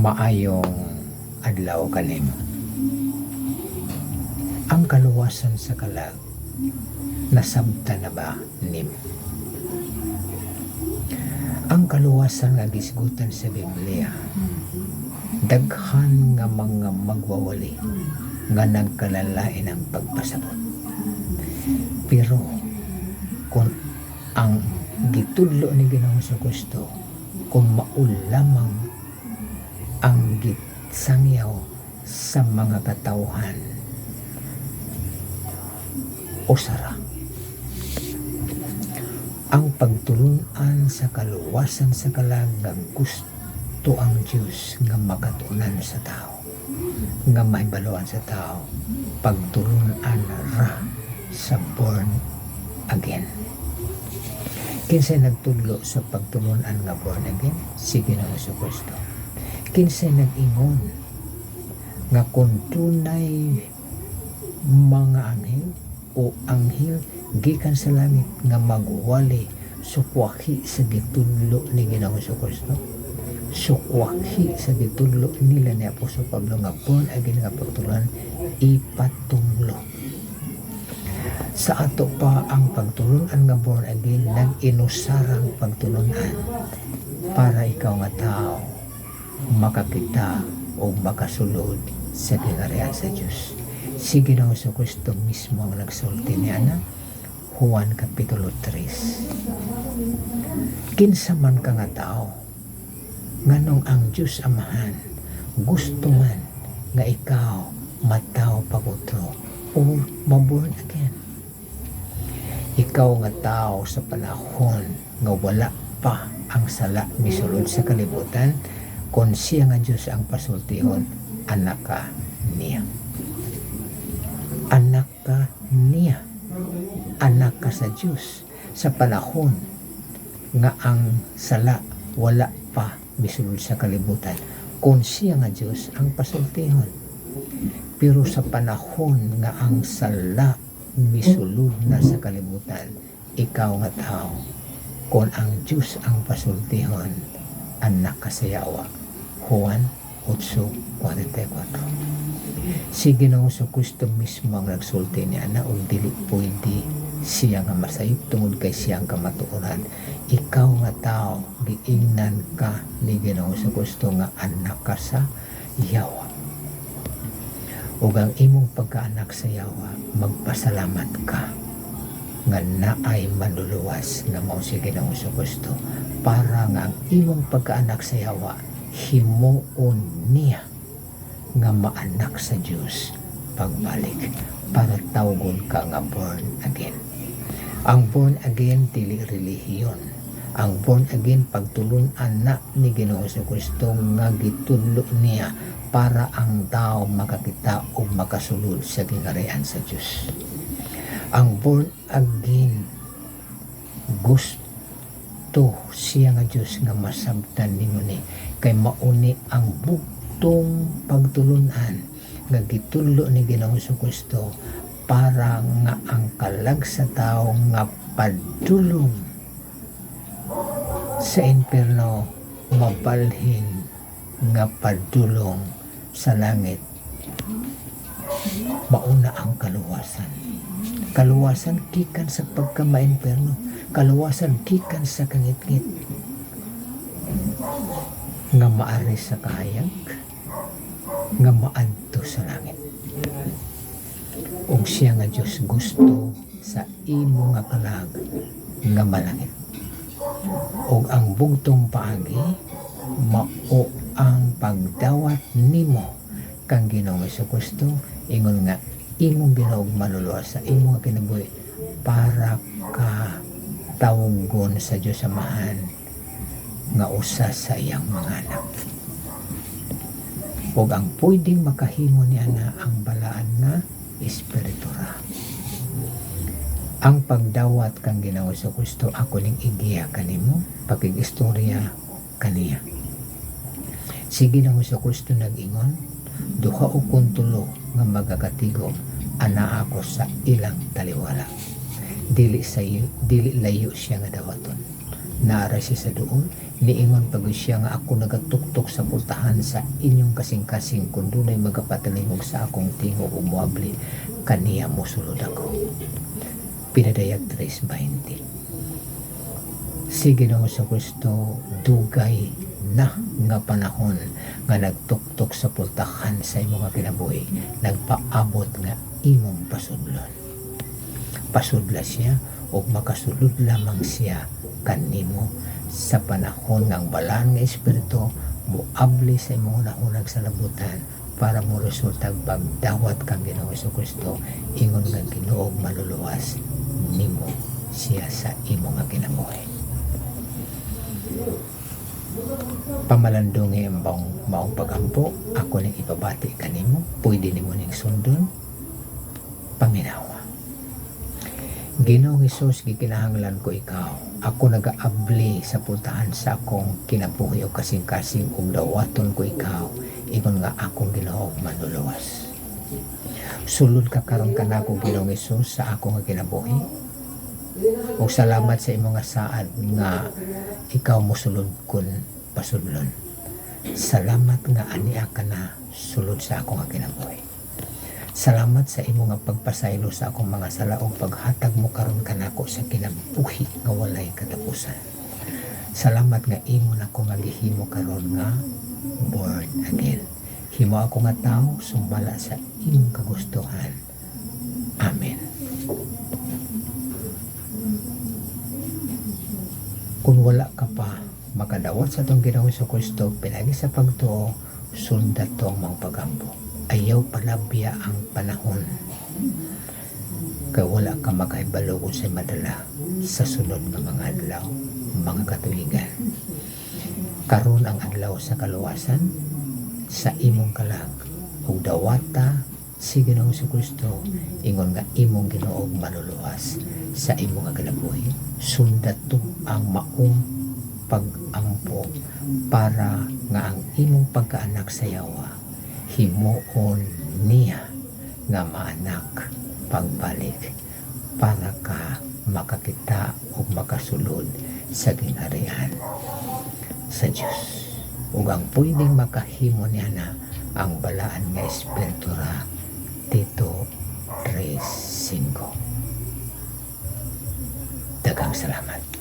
Maayong adlaw kanim. Ang kaluwasan sa kalag nasabta na ba nim? Ang kaluwasan nga gisgutan sa Biblia, daghan nga mga magwawali nga nagkalalain ang pagpasabot. Pero kung ang gitudlo ni Ginoong Jesucristo, kung maulamang ang gitsangyaw sa mga katawhan usara, ang pagtulunan sa kaluwasan sa kalag nga gusto ang Diyos nga makatunan sa tao, nga mahibaluan sa tao, pagtulunan ra sa born again. Kinsay nagtudlo sa pagtulunan nga born again? Si Ginoong Jesucristo. Kinsay nag-ingon nga kung tunay mga anghel o anghel gikan sa langit nga magwali sukwahi sa gitudlo ni Ginoong Jesucristo, sukwahi sa gitudlo nila ni Apostol Pablo nga born again nga pagtulunan, ipatunglo sa ato pa ang pagtulunan nga born again, nag-inusarang pagtulunan para ikaw nga tao makakita o makasulod sa gingharian sa Diyos. Si Ginoong Jesucristo mismo ang nagsulti niya na Juan Kapitulo 3. Kinsa man ka nga tao, nganong ang Diyos Amahan gusto man nga ikaw matao pagutro o maborn again. Ikaw nga tao sa panahon nga wala pa ang sala misulod sa kalibutan, kung siya nga Diyos ang pasultihon, anak ka niya. Anak ka niya. Anak ka sa Diyos sa panahon nga ang sala wala pa misulod sa kalibutan, kung siya nga Diyos ang pasultihon. Pero sa panahon nga ang sala misulod na sa kalibutan, ikaw nga tao, kung ang Diyos ang pasultihon, anak ka sa Yawa. Juan 8:44. Si Ginoong Jesucristo mismo ang nagsulti niya na og dili pwede siya nga masayop tungod kay siyang kamatuoran. Ikaw nga tao, giingnan ka ni Ginoong Jesucristo nga anak ka sa Yawa. Ug ang imong pagkaanak sa Yawa, magpasalamat ka nga naay manluluwas nga mao si Ginoong Jesucristo, para nga ang imong pagkaanak sa Yawa himuon niya nga maanak sa Diyos pagbalik, para tawgon ka nga born again. Ang born again dili relihiyon. Ang born again pagtulunan na ni Ginoong Jesucristo nga gitudlo niya para ang tao makakita o makasulod sa gingharian sa Diyos. Ang born again gusto siya nga Diyos nga masabtan nimo ni, kay mauni ang bugtong pagtulunan nga gitudlo ni Ginoong Jesucristo para nga ang kalag sa tao nga padulong sa impierno mabalhin nga padulong sa langit. Mauna ang kaluwasan. Kaluwasan gikan sa pagkamaimperno, kaluwasan gikan sa kangit-ngit nga maari sa kahayag nga maadto sa langit. Ug siya nga Diyos gusto sa imo nga kalag nga malangit. Ug ang bugtong paagi mao ang pagdawat nimo kang Ginoong Jesucristo, ingon nga imong ginaog maluluwas sa imong kinabuhi para ka tawgon sa Diyos Amahan nga usa sa iyang mga anak. Ug ang pwedeng makahimo niya na ang balaan nga espiritu ra. Ang pagdawat kang Ginoong Jesucristo, ako ning igiya kanimo, pakig-istorya kaniya. Si Ginoong Jesucristo nag-ingon, duha o kuntulo nga magakatigom ana ako sa ilang taliwala. Dili layo siya nga dawaton. naara siya sa doon, niingon pagod siya nga ako nagatuktok sa pultahan sa inyong kasing-kasing kung dunay magapatalingog sa akong tingog o muabli, kaniya mosulod ako. Pinadayag 3:20. Sige na sa Kristo, dugay na nga panahon nga nagtuktok sa pultahan sa imong kinabuhi, nagpaabot nga imong pasudlon. Pasudla siya o makasulod lamang siya kanimo sa panahon ng balaan nga espiritu muabli sa imong nahunag sa labutan para mo resultag pagdawat kang Ginoo Kristo, ingon nga Ginoo maluluwas nimo siya sa imong kinabuhi. Pamalandungi ang maong pagampo, ako ning ipabati kanimo, pwede nimo ning sundon, paminawa. Ginoong Hesus, gikinahanglan ko ikaw. Ako nagaabli sa pultahan sa akong kinabuhi o kasing-kasing ug dawaton ko ikaw. Ingon nga akong Ginoo manluluwas. Sulod ka karon kanako Ginoong Hesus sa akong kinabuhi. Ug salamat sa imong saad nga ikaw mosulod kun pasudlon. Salamat nga ania ka na sulod sa akong kinabuhi. Salamat sa imo nga pagpasaylo sa akong mga sala o paghatag mo karon kanako sa kinabuhi nga walay katapusan. Salamat nga imo nako nga gihimo karon nga born again. Himo ako nga tao sumbala sa imong kagustuhan. Amen. Kung wala ka pa makadawat sa itong Ginoo Kristo, pinagi sa pagtuo, sundat to ang mga pagampo. Ayaw palabya ang panahon. Kaya wala ka makahibalo kung sa madala sa sunod ng mga adlaw, mga katuigan. Karon ang adlaw sa kaluwasan, sa imong kalag, ug dawata si Ginoo Kristo, ingon nga imong Ginoo maluluwas sa imong kinabuhi. Sundat to ang maong pag-ampo para nga ang imong pagkaanak sa yawa himuon niya nga maanak pagbalik para ka makakita o makasulod sa gingharian sa Diyos. Ug ang pwedeng makahimo niya na ang balaan nga espiritu ra Tito 3:5. Daghang salamat.